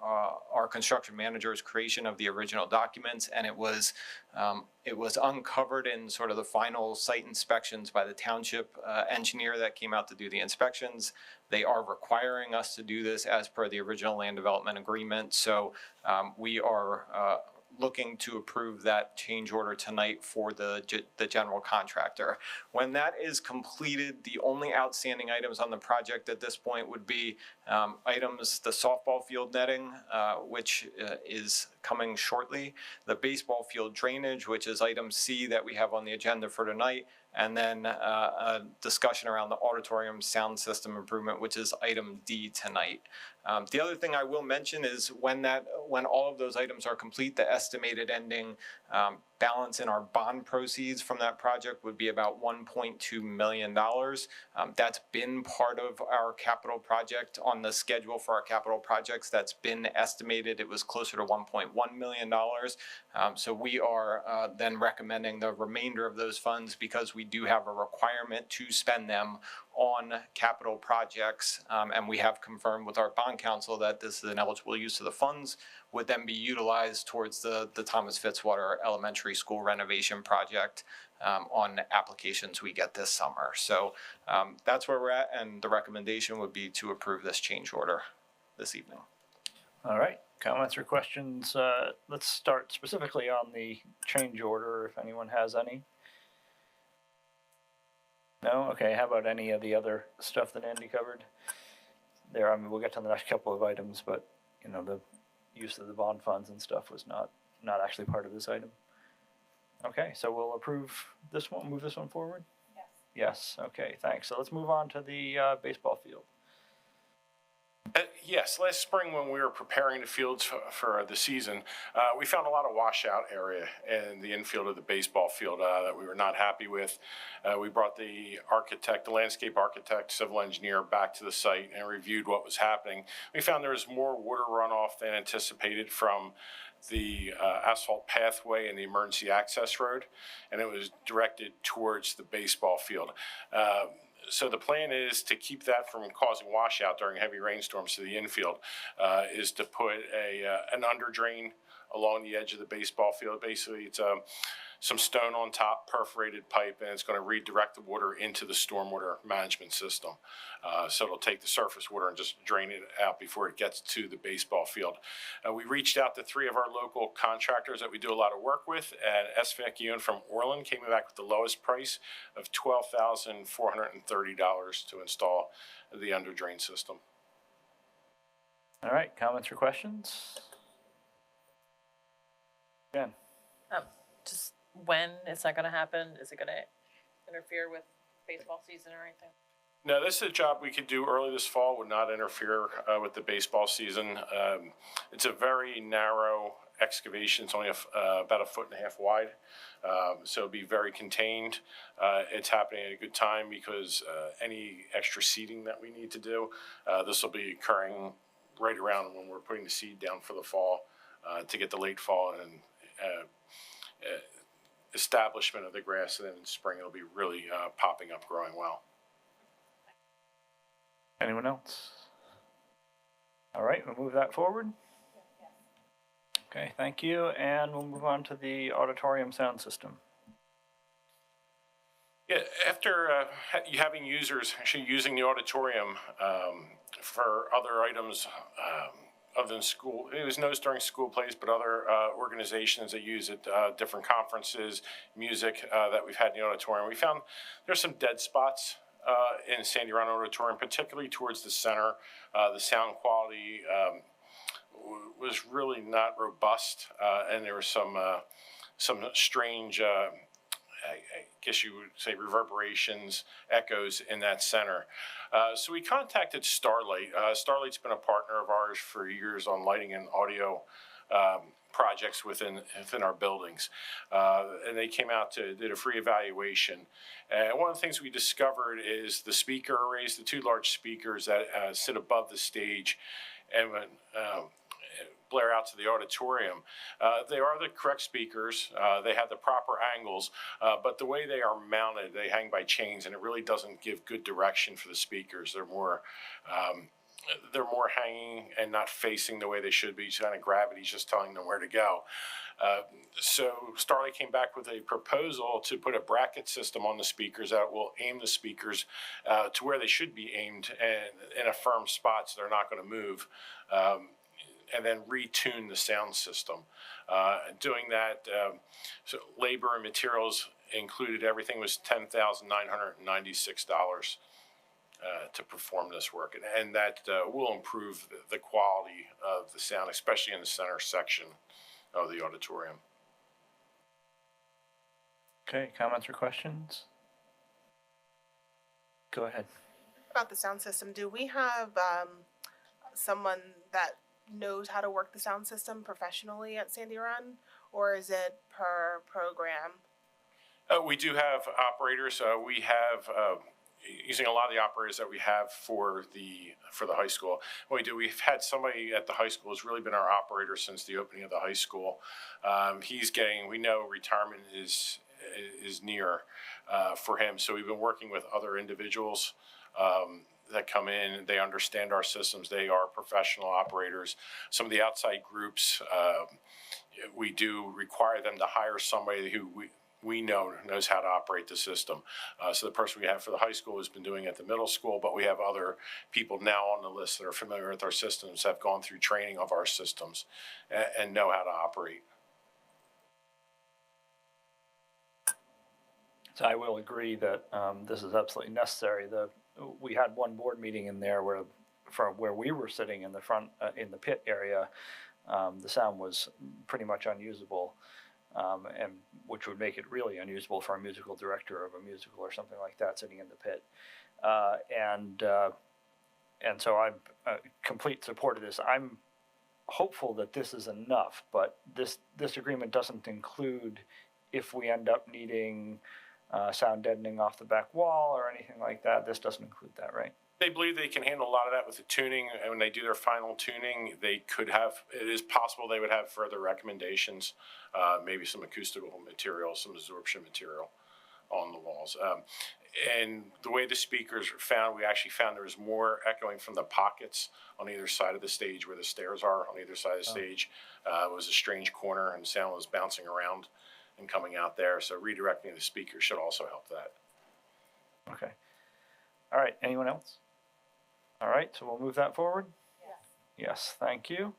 construction manager's creation of the original documents, and it was uncovered in sort of the final site inspections by the township engineer that came out to do the inspections. They are requiring us to do this as per the original land development agreement. So we are looking to approve that change order tonight for the general contractor. When that is completed, the only outstanding items on the project at this point would be items, the softball field netting, which is coming shortly, the baseball field drainage, which is item C that we have on the agenda for tonight, and then a discussion around the auditorium sound system improvement, which is item D tonight. The other thing I will mention is when all of those items are complete, the estimated ending balance in our bond proceeds from that project would be about $1.2 million. That's been part of our capital project on the schedule for our capital projects. That's been estimated. It was closer to $1.1 million. So we are then recommending the remainder of those funds, because we do have a requirement to spend them on capital projects, and we have confirmed with our bond counsel that this is an eligible use of the funds, would then be utilized towards the Thomas Fitzwater Elementary School renovation project on applications we get this summer. So that's where we're at, and the recommendation would be to approve this change order this evening. All right, comments or questions? Let's start specifically on the change order, if anyone has any. No? Okay, how about any of the other stuff that Andy covered? There, I mean, we'll get to the next couple of items, but, you know, the use of the bond funds and stuff was not actually part of this item. Okay, so we'll approve this one, move this one forward? Yes. Yes, okay, thanks. So let's move on to the baseball field. Yes, last spring when we were preparing the fields for the season, we found a lot of washout area in the infield of the baseball field that we were not happy with. We brought the architect, the landscape architect, civil engineer back to the site and reviewed what was happening. We found there was more water runoff than anticipated from the asphalt pathway and the emergency access road, and it was directed towards the baseball field. So the plan is to keep that from causing washout during heavy rainstorms to the infield, is to put an under drain along the edge of the baseball field. Basically, it's some stone on top, perforated pipe, and it's going to redirect the water into the stormwater management system. So it'll take the surface water and just drain it out before it gets to the baseball field. We reached out to 3 of our local contractors that we do a lot of work with, and SVAC from Orland came back with the lowest price of $12,430 to install the under drain system. All right, comments or questions? Jen? Just when is that gonna happen? Is it gonna interfere with baseball season or anything? No, this is a job we could do early this fall, would not interfere with the baseball season. It's a very narrow excavation. It's only about 1.5 feet wide, so it'll be very contained. It's happening at a good time because any extra seeding that we need to do, this will be occurring right around when we're putting the seed down for the fall to get the late fall and establishment of the grass, and then in spring it'll be really popping up, growing well. Anyone else? All right, we'll move that forward. Okay, thank you, and we'll move on to the auditorium sound system. Yeah, after having users actually using the auditorium for other items other than school, it was noticed during school plays, but other organizations that use it, different conferences, music that we've had in the auditorium, we found there's some dead spots in Sandy Run Auditorium, particularly towards the center. The sound quality was really not robust, and there was some strange, I guess you would say, reverberations, echoes in that center. So we contacted Starlight. Starlight's been a partner of ours for years on lighting and audio projects within our buildings. And they came out did a free evaluation. And one of the things we discovered is the speaker arrays, the 2 large speakers that sit above the stage and blare out to the auditorium. They are the correct speakers. They have the proper angles, but the way they are mounted, they hang by chains, and it really doesn't give good direction for the speakers. They're more hanging and not facing the way they should be. Kind of gravity's just telling them where to go. So Starlight came back with a proposal to put a bracket system on the speakers that will aim the speakers to where they should be aimed and in a firm spot, so they're not going to move. And then retune the sound system. Doing that, so labor and materials included, everything was $10,996 to perform this work. And that will improve the quality of the sound, especially in the center section of the auditorium. Okay, comments or questions? Go ahead. About the sound system, do we have someone that knows how to work the sound system professionally at Sandy Run, or is it per program? We do have operators. We have, using a lot of the operators that we have for the high school. What we do, we've had somebody at the high school who's really been our operator since the opening of the high school. We know retirement is near for him, so we've been working with other individuals that come in. They understand our systems. They are professional operators. Some of the outside groups, we do require them to hire somebody who we know knows how to operate the system. So the person we have for the high school has been doing it at the middle school, but we have other people now on the list that are familiar with our systems, have gone through training of our systems, and know how to operate. So I will agree that this is absolutely necessary. We had one board meeting in there where we were sitting in the front in the pit area, the sound was pretty much unusable. And which would make it really unusable for a musical director of a musical or something like that sitting in the pit. And so I'm complete support of this. I'm hopeful that this is enough, but this agreement doesn't include if we end up needing sound deadening off the back wall or anything like that. This doesn't include that, right? They believe they can handle a lot of that with the tuning, and when they do their final tuning, it is possible they would have further recommendations, maybe some acoustical material, some absorption material on the walls. And the way the speakers are found, we actually found there was more echoing from the pockets on either side of the stage where the stairs are on either side of the stage. It was a strange corner and sound was bouncing around and coming out there. So redirecting the speaker should also help that. Okay. All right, anyone else? All right, so we'll move that forward? Yes. Yes, thank you.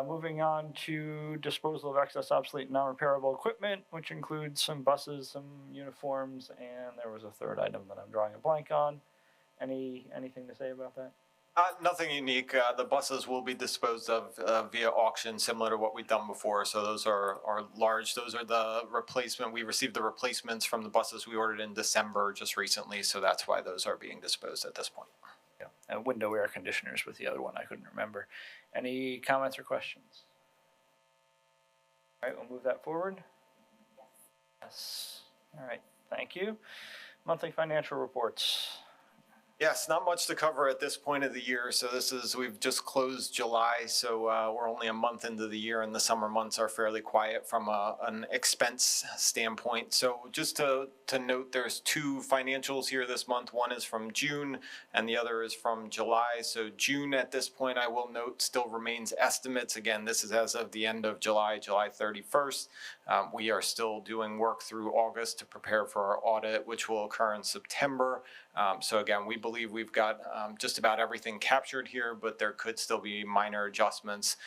Moving on to disposal of excess, obsolete, non-repairable equipment, which includes some buses, some uniforms, and there was a third item that I'm drawing a blank on. Anything to say about that? Nothing unique. The buses will be disposed of via auction, similar to what we've done before. So those are large. Those are the replacement. We received the replacements from the buses we ordered in December just recently. So that's why those are being disposed at this point. Yeah, and window air conditioners with the other one. I couldn't remember. Any comments or questions? All right, we'll move that forward. Yes. All right, thank you. Monthly financial reports. Yes, not much to cover at this point of the year. So we've just closed July, so we're only a month into the year, and the summer months are fairly quiet from an expense standpoint. So just to note, there's two financials here this month. One is from June, and the other is from July. So June at this point, I will note, still remains estimates. Again, this is as of the end of July, July 31st. We are still doing work through August to prepare for our audit, which will occur in September. So again, we believe we've got just about everything captured here, but there could still be minor adjustments.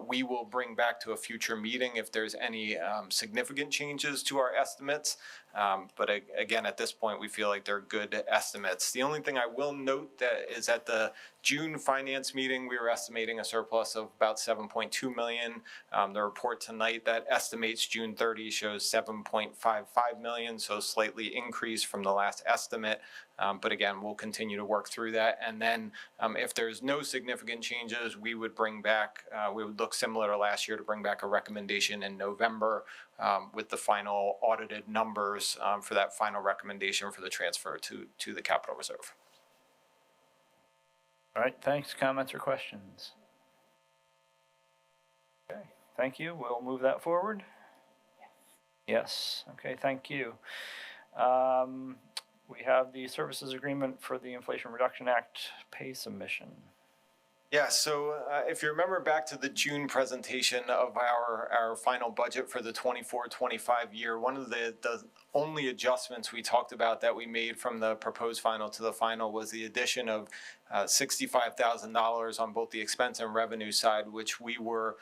We will bring back to a future meeting if there's any significant changes to our estimates. But again, at this point, we feel like they're good estimates. The only thing I will note that is at the June finance meeting, we were estimating a surplus of about 7.2 million. The report tonight that estimates June 30 shows 7.55 million, so slightly increased from the last estimate. But again, we'll continue to work through that. And then if there's no significant changes, we would bring back, we would look similar to last year to bring back a recommendation in November with the final audited numbers for that final recommendation for the transfer to the capital reserve. All right, thanks. Comments or questions? Okay, thank you. We'll move that forward. Yes. Okay, thank you. We have the services agreement for the Inflation Reduction Act pay submission. Yeah, so if you remember back to the June presentation of our final budget for the 24-25 year, one of the only adjustments we talked about that we made from the proposed final to the final was the addition of $65,000 on both the expense and revenue side, which we were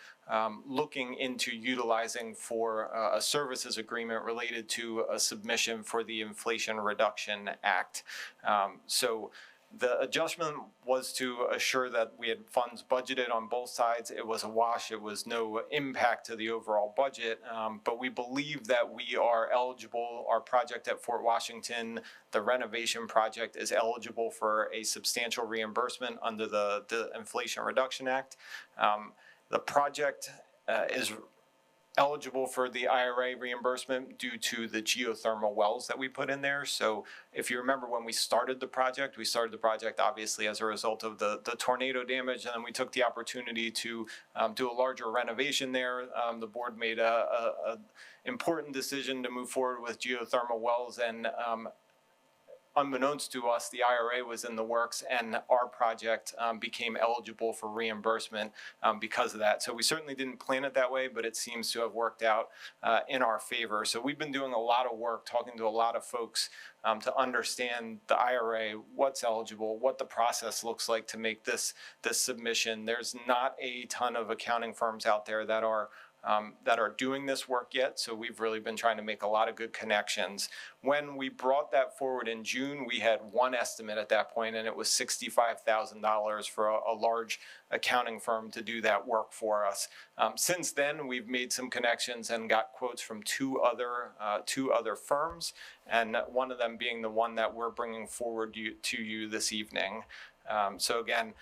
looking into utilizing for a services agreement related to a submission for the Inflation Reduction Act. So The adjustment was to assure that we had funds budgeted on both sides. It was a wash. It was no impact to the overall budget, but we believe that we are eligible. Our project at Fort Washington, the renovation project, is eligible for a substantial reimbursement under the Inflation Reduction Act. The project is eligible for the IRA reimbursement due to the geothermal wells that we put in there. So if you remember when we started the project obviously as a result of the tornado damage, and then we took the opportunity to do a larger renovation there. The board made a important decision to move forward with geothermal wells, and unbeknownst to us, the IRA was in the works, and our project became eligible for reimbursement because of that. So we certainly didn't plan it that way, but it seems to have worked out in our favor. So we've been doing a lot of work, talking to a lot of folks to understand the IRA, what's eligible, what the process looks like to make this submission. There's not a ton of accounting firms out there that are doing this work yet, so we've really been trying to make a lot of good connections. When we brought that forward in June, we had one estimate at that point, and it was $65,000 for a large accounting firm to do that work for us. Since then, we've made some connections and got quotes from two other firms, and one of them being the one that we're bringing forward to you this evening. So again,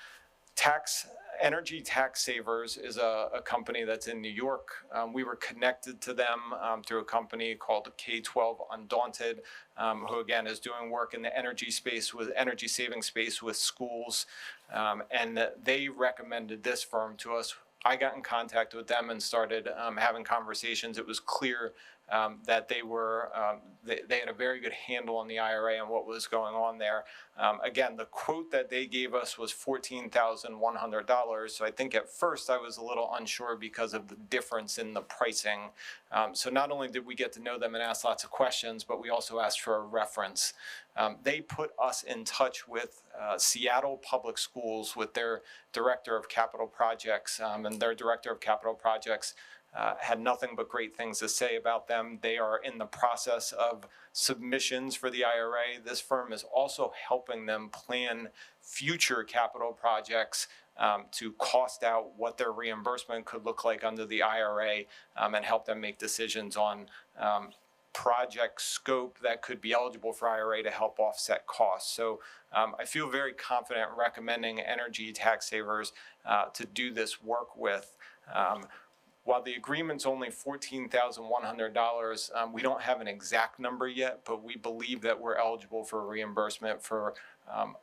Energy Tax Savers is a company that's in New York. We were connected to them through a company called K-12 Undaunted, who again is doing work in the energy saving space with schools. And they recommended this firm to us. I got in contact with them and started having conversations. It was clear that they had a very good handle on the IRA and what was going on there. Again, the quote that they gave us was $14,100. So I think at first I was a little unsure because of the difference in the pricing. So not only did we get to know them and ask lots of questions, but we also asked for a reference. They put us in touch with Seattle Public Schools, with their director of capital projects, and their director of capital projects had nothing but great things to say about them. They are in the process of submissions for the IRA. This firm is also helping them plan future capital projects to cost out what their reimbursement could look like under the IRA, and help them make decisions on project scope that could be eligible for IRA to help offset costs. So I feel very confident recommending Energy Tax Savers to do this work with. While the agreement's only $14,100, we don't have an exact number yet, but we believe that we're eligible for reimbursement for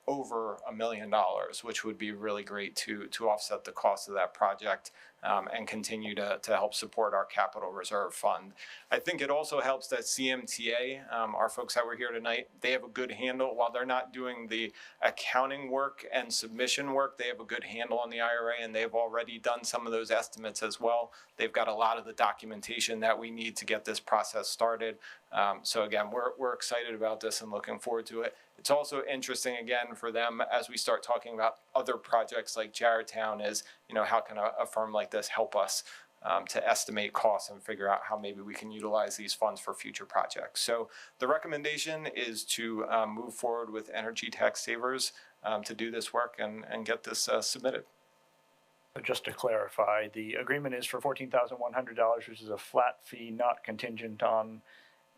over $1 million, which would be really great to offset the cost of that project and continue to help support our capital reserve fund. I think it also helps that CMTA, our folks that were here tonight, they have a good handle. While they're not doing the accounting work and submission work, they have a good handle on the IRA, and they've already done some of those estimates as well. They've got a lot of the documentation that we need to get this process started. So again, we're excited about this and looking forward to it. It's also interesting, again, for them as we start talking about other projects like Jarretttown is, how can a firm like this help us to estimate costs and figure out how maybe we can utilize these funds for future projects. So the recommendation is to move forward with Energy Tax Savers to do this work and get this submitted. So just to clarify, the agreement is for $14,100, which is a flat fee, not contingent on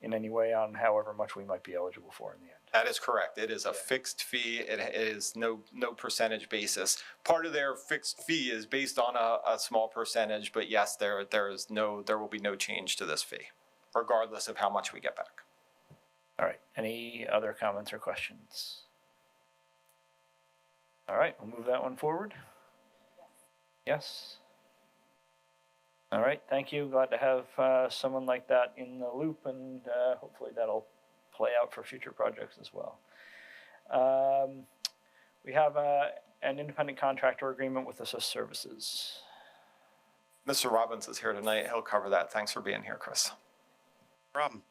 in any way on however much we might be eligible for in the end. That is correct. It is a fixed fee. It is no percentage basis. Part of their fixed fee is based on a small percentage, but yes, there will be no change to this fee, regardless of how much we get back. All right. Any other comments or questions? All right, we'll move that one forward. Yes. All right, thank you. Glad to have someone like that in the loop, and hopefully that'll play out for future projects as well. We have an independent contractor agreement with Assist Services. Mr. Robbins is here tonight. He'll cover that. Thanks for being here, Chris. No problem.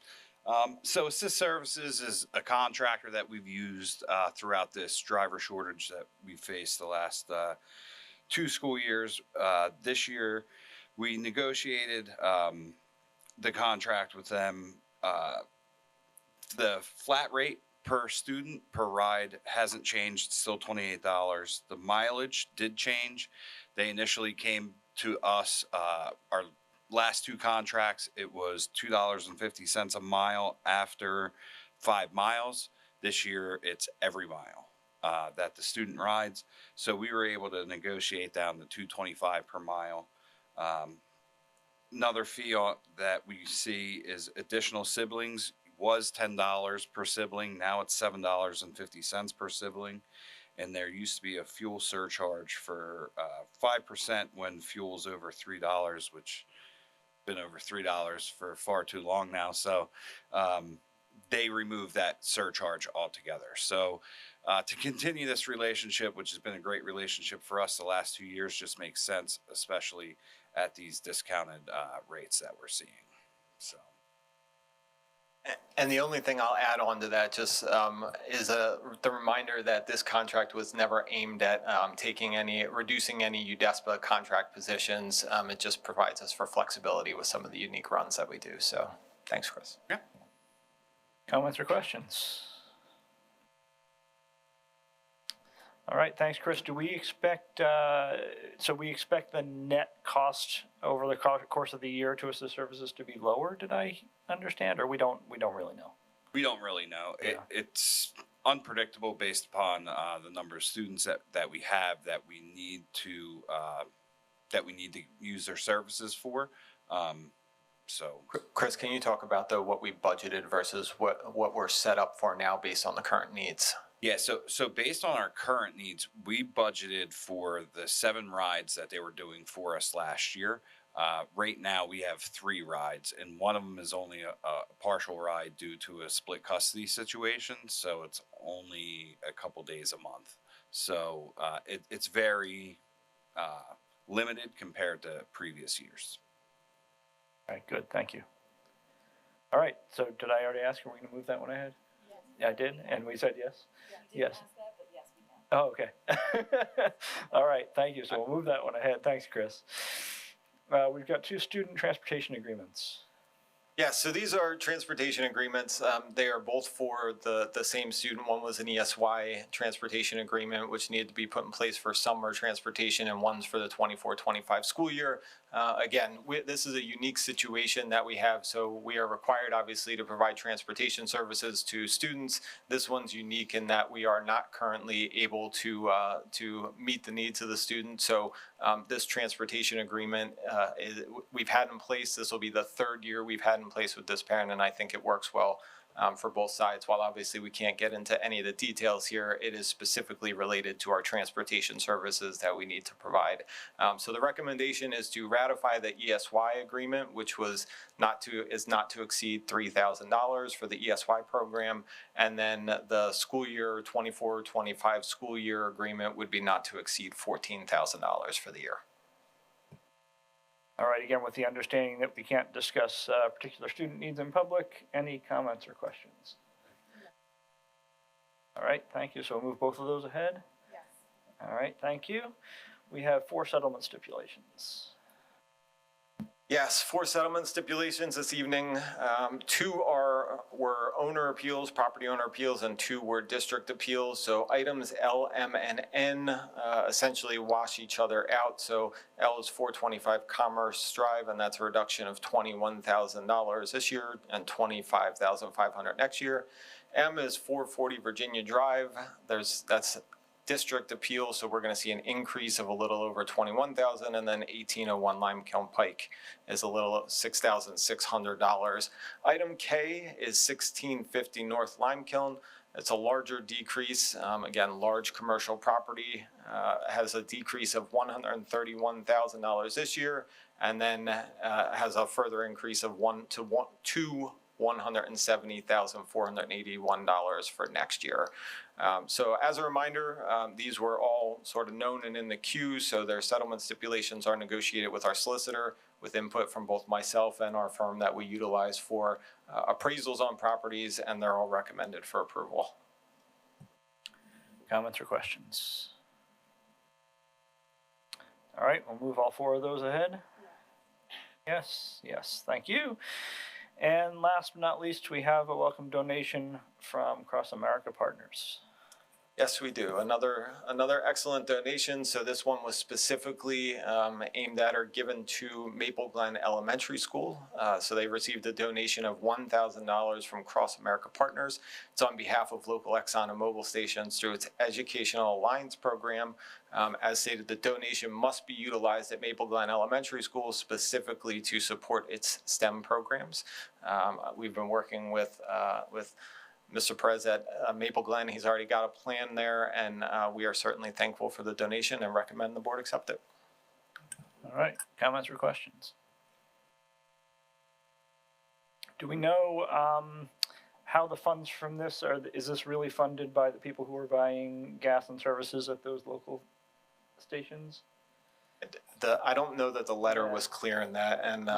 So Assist Services is a contractor that we've used throughout this driver shortage that we faced the last 2 school years. This year, we negotiated the contract with them. The flat rate per student per ride hasn't changed, still $28. The mileage did change. They initially came to us, our last two contracts, it was $2.50 a mile after 5 miles. This year, it's every mile that the student rides. So we were able to negotiate down to $2.25 per mile. Another fee that we see is additional siblings was $10 per sibling. Now it's $7.50 per sibling. And there used to be a fuel surcharge for 5% when fuel's over $3, which been over $3 for far too long now. So they removed that surcharge altogether. So to continue this relationship, which has been a great relationship for us the last 2 years, just makes sense, especially at these discounted rates that we're seeing. So. And the only thing I'll add on to that just is the reminder that this contract was never aimed at reducing any UDSD contract positions. It just provides us for flexibility with some of the unique runs that we do. So thanks, Chris. Yeah. Comments or questions? All right, thanks, Chris. Do we expect, so we expect the net cost over the course of the year to assist services to be lower, did I understand? Or we don't really know? We don't really know. Yeah. It's unpredictable based upon the number of students that we have that we need to use their services for. So, Chris, can you talk about what we budgeted versus what we're set up for now based on the current needs? Yeah, so based on our current needs, we budgeted for the 7 rides that they were doing for us last year. Right now, we have 3 rides, and one of them is only a partial ride due to a split custody situation, so it's only a couple days a month. So it's very limited compared to previous years. All right, good, thank you. All right, so did I already ask, are we gonna move that one ahead? Yes. Yeah, I did, and we said yes? Yes. Oh, okay. All right, thank you. So we'll move that one ahead. Thanks, Chris. We've got 2 student transportation agreements. Yeah, so these are transportation agreements. They are both for the same student. One was an ESY transportation agreement, which needed to be put in place for summer transportation, and one's for the 24-25 school year. Again, this is a unique situation that we have, so we are required, obviously, to provide transportation services to students. This one's unique in that we are not currently able to meet the needs of the student. So this transportation agreement we've had in place. This will be the 3rd year we've had in place with this parent, and I think it works well for both sides. While obviously we can't get into any of the details here, it is specifically related to our transportation services that we need to provide. So the recommendation is to ratify the ESY agreement, which is not to exceed $3,000 for the ESY program, and then the school year 24-25 school year agreement would be not to exceed $14,000 for the year. All right, again, with the understanding that we can't discuss particular student needs in public. Any comments or questions? No. All right, thank you. So we'll move both of those ahead? Yes. All right, thank you. We have 4 settlement stipulations. Yes, 4 settlement stipulations this evening. 2 were owner appeals, property owner appeals, and 2 were district appeals. So items L, M, and N essentially wash each other out. So L is 425 Commerce Drive, and that's a reduction of $21,000 this year and $25,500 next year. M is 440 Virginia Drive. That's district appeal, so we're going to see an increase of a little over 21,000, and then 1801 Lime Kiln Pike is a little $6,600. Item K is 1650 North Lime Kiln. It's a larger decrease. Again, large commercial property has a decrease of $131,000 this year, and then has a further increase of $170,481 for next year. So as a reminder, these were all sort of known and in the queue, so their settlement stipulations are negotiated with our solicitor with input from both myself and our firm that we utilize for appraisals on properties, and they're all recommended for approval. Comments or questions? All right, we'll move all 4 of those ahead. Yes, yes, thank you. And last but not least, we have a welcome donation from Cross America Partners. Yes, we do. Another excellent donation. So this one was specifically aimed at or given to Maple Glen Elementary School. So they received a donation of $1,000 from Cross America Partners. It's on behalf of local Exxon and Mobil stations through its Educational Alliance program. As stated, the donation must be utilized at Maple Glen Elementary School specifically to support its STEM programs. We've been working with Mr. Perez at Maple Glen. He's already got a plan there, and we are certainly thankful for the donation and recommend the board accept it. All right, comments or questions? Do we know how the funds from this is this really funded by the people who are buying gas and services at those local stations? I don't know that the letter was clear in that, and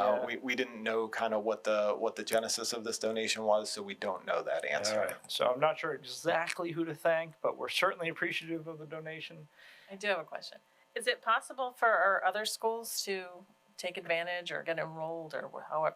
we didn't know kind of what the genesis of this donation was, so we don't know that answer. All right. So I'm not sure exactly who to thank, but we're certainly appreciative of the donation. I do have a question. Is it possible for our other schools to take advantage or get enrolled or however?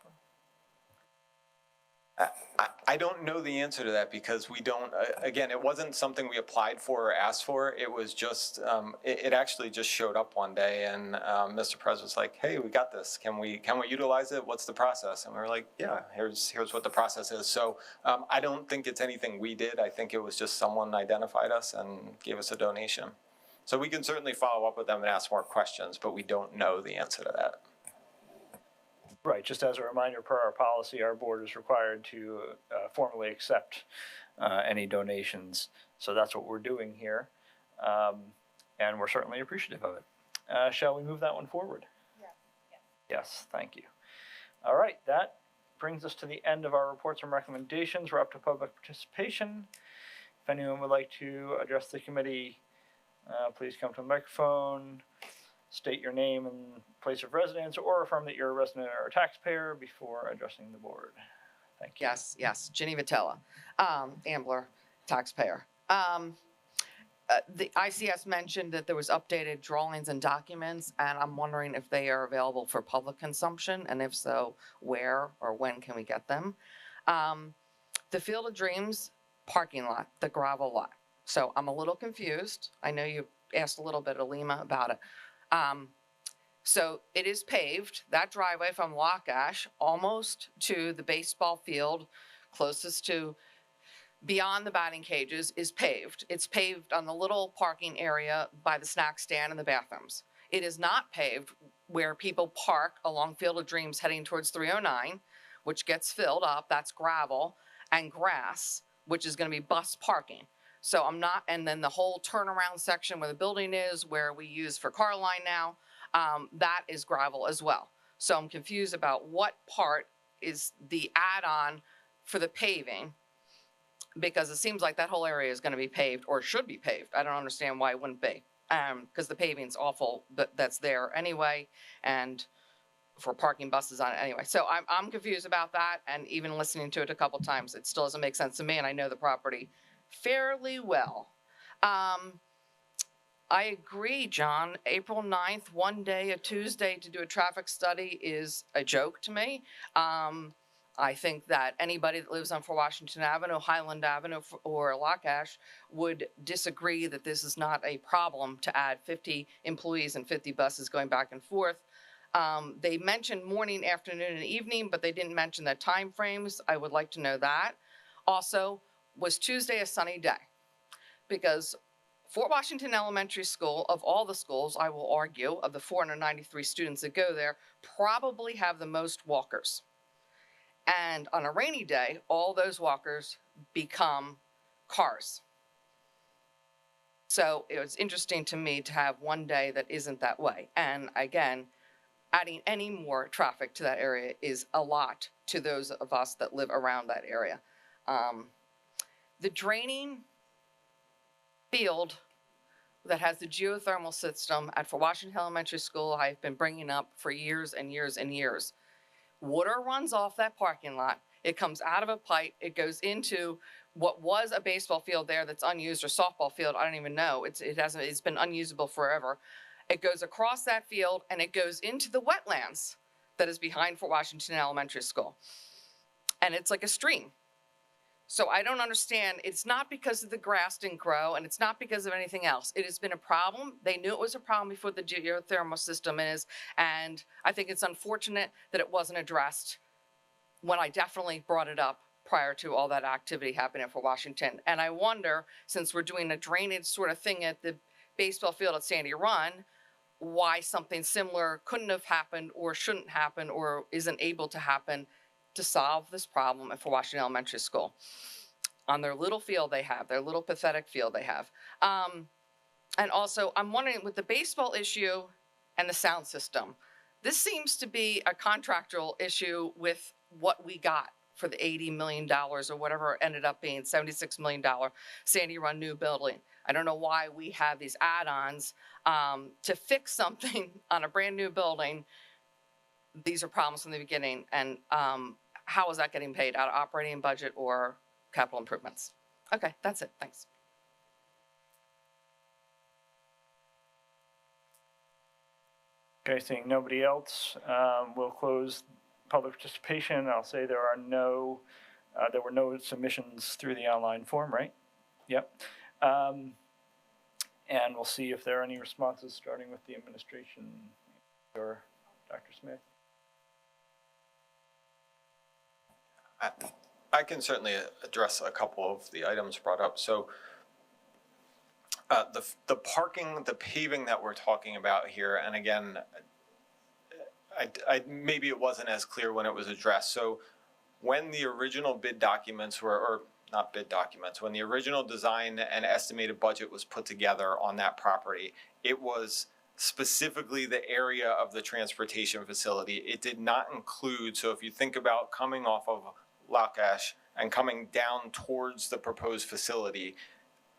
I don't know the answer to that because we don't, again, it wasn't something we applied for or asked for. It was just, it actually just showed up one day and Mr. Perez was like, hey, we got this. Can we utilize it? What's the process? And we were like, yeah, here's what the process is. So I don't think it's anything we did. I think it was just someone identified us and gave us a donation. So we can certainly follow up with them and ask more questions, but we don't know the answer to that. Right, just as a reminder, per our policy, our board is required to formally accept any donations. So that's what we're doing here. And we're certainly appreciative of it. Shall we move that one forward? Yes. Yes, thank you. All right, that brings us to the end of our reports and recommendations. We're up to public participation. If anyone would like to address the committee, please come to the microphone. State your name and place of residence, or affirm that you're a resident or a taxpayer before addressing the board. Thank you. Yes, Ginny Vitella, Ambler, taxpayer. The ICS mentioned that there was updated drawings and documents, and I'm wondering if they are available for public consumption, and if so, where or when can we get them? The Field of Dreams parking lot, the gravel lot. So I'm a little confused. I know you asked a little bit of Lima about it. So it is paved, that driveway from Wacash almost to the baseball field, closest to beyond the batting cages, is paved. It's paved on the little parking area by the snack stand and the bathrooms. It is not paved where people park along Field of Dreams heading towards 309, which gets filled up. That's gravel and grass, which is going to be bus parking. So I'm not, and then the whole turnaround section where the building is, where we use for car line now, that is gravel as well. So I'm confused about what part is the add-on for the paving, because it seems like that whole area is going to be paved or should be paved. I don't understand why it wouldn't be, because the paving's awful, but that's there anyway, and for parking buses on it anyway. So I'm confused about that, and even listening to it a couple times, it still doesn't make sense to me, and I know the property fairly well. I agree, John. April 9th, one day, a Tuesday, to do a traffic study is a joke to me. I think that anybody that lives on Fort Washington Avenue, Highland Avenue, or Wacash would disagree that this is not a problem to add 50 employees and 50 buses going back and forth. They mentioned morning, afternoon, and evening, but they didn't mention the time frames. I would like to know that. Also, was Tuesday a sunny day? Because Fort Washington Elementary School, of all the schools, I will argue, of the 493 students that go there, probably have the most walkers. And on a rainy day, all those walkers become cars. So it was interesting to me to have one day that isn't that way. And again, adding any more traffic to that area is a lot to those of us that live around that area. The draining field that has the geothermal system at Fort Washington Elementary School, I've been bringing up for years and years and years. Water runs off that parking lot. It comes out of a pipe. It goes into what was a baseball field there that's unused, or softball field. I don't even know. It's been unusable forever. It goes across that field and it goes into the wetlands that is behind Fort Washington Elementary School. and it's like a stream. So I don't understand. It's not because of the grass didn't grow, and it's not because of anything else. It has been a problem. They knew it was a problem before the geothermal system is, and I think it's unfortunate that it wasn't addressed when I definitely brought it up prior to all that activity happening for Washington. And I wonder, since we're doing a drainage sort of thing at the baseball field at Sandy Run, why something similar couldn't have happened or shouldn't happen or isn't able to happen to solve this problem for Washington Elementary School on their little field they have, their little pathetic field they have. And also, I'm wondering with the baseball issue and the sound system, this seems to be a contractual issue with what we got for the $80 million or whatever it ended up being, $76 million Sandy Run new building. I don't know why we have these add-ons to fix something on a brand new building. These are problems from the beginning, and how is that getting paid out of operating budget or capital improvements? Okay, that's it. Thanks. Okay, seeing nobody else, we'll close public participation. I'll say there were no submissions through the online form, right? Yep. And we'll see if there are any responses, starting with the administration or Dr. Smith. I can certainly address a couple of the items brought up. So the parking, the paving that we're talking about here, and again, maybe it wasn't as clear when it was addressed. So when the original bid documents were, or not bid documents, when the original design and estimated budget was put together on that property, it was specifically the area of the transportation facility. It did not include, so if you think about coming off of Lakash and coming down towards the proposed facility,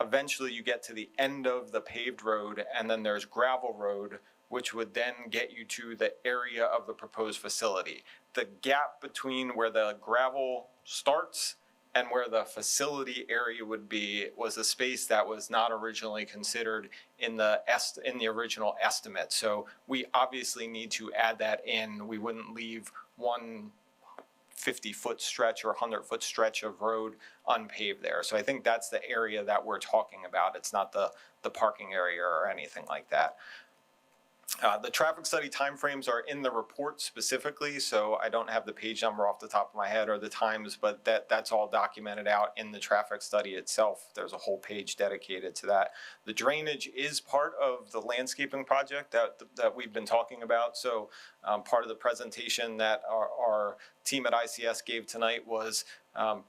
eventually you get to the end of the paved road, and then there's gravel road, which would then get you to the area of the proposed facility. The gap between where the gravel starts and where the facility area would be was a space that was not originally considered in the original estimate. So we obviously need to add that in. We wouldn't leave one 50-foot stretch or 100-foot stretch of road unpaved there. So I think that's the area that we're talking about. It's not the parking area or anything like that. The traffic study timeframes are in the report specifically, so I don't have the page number off the top of my head or the times, but that's all documented out in the traffic study itself. There's a whole page dedicated to that. The drainage is part of the landscaping project that we've been talking about. So part of the presentation that our team at ICS gave tonight was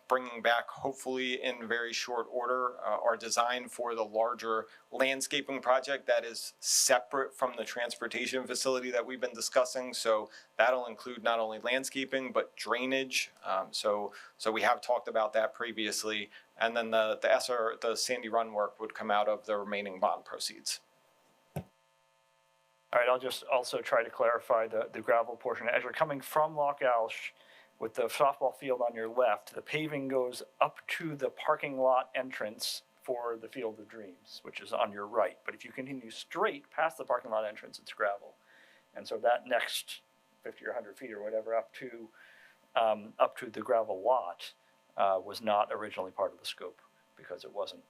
bringing back, hopefully in very short order, our design for the larger landscaping project that is separate from the transportation facility that we've been discussing. So that'll include not only landscaping, but drainage. So we have talked about that previously. And then the Sandy Run work would come out of the remaining bond proceeds. All right, I'll just also try to clarify the gravel portion. As you're coming from Loch Alsh, with the softball field on your left, the paving goes up to the parking lot entrance for the Field of Dreams, which is on your right. But if you continue straight past the parking lot entrance, it's gravel. And so that next 50 or 100 feet or whatever up to the gravel lot was not originally part of the scope, because it wasn't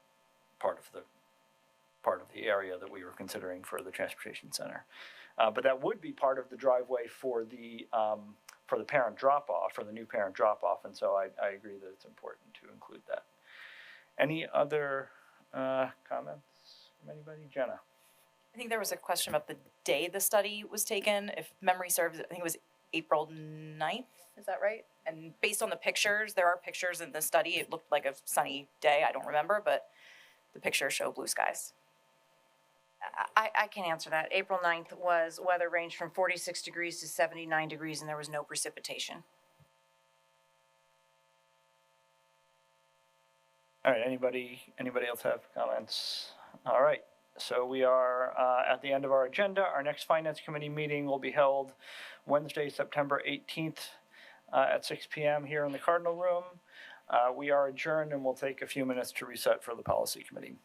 part of the area that we were considering for the transportation center. But that would be part of the driveway for the parent drop-off, for the new parent drop-off, and so I agree that it's important to include that. Any other comments from anybody? Jenna? I think there was a question about the day the study was taken. If memory serves, I think it was April 9th, is that right? And based on the pictures, there are pictures in the study. It looked like a sunny day, I don't remember, but the pictures show blue skies. I can answer that. April 9th was weather ranged from 46 degrees to 79 degrees, and there was no precipitation. All right, anybody else have comments? All right, so we are at the end of our agenda. Our next Finance Committee meeting will be held Wednesday, September 18th at 6 p.m. here in the Cardinal Room. We are adjourned, and we'll take a few minutes to reset for the Policy Committee.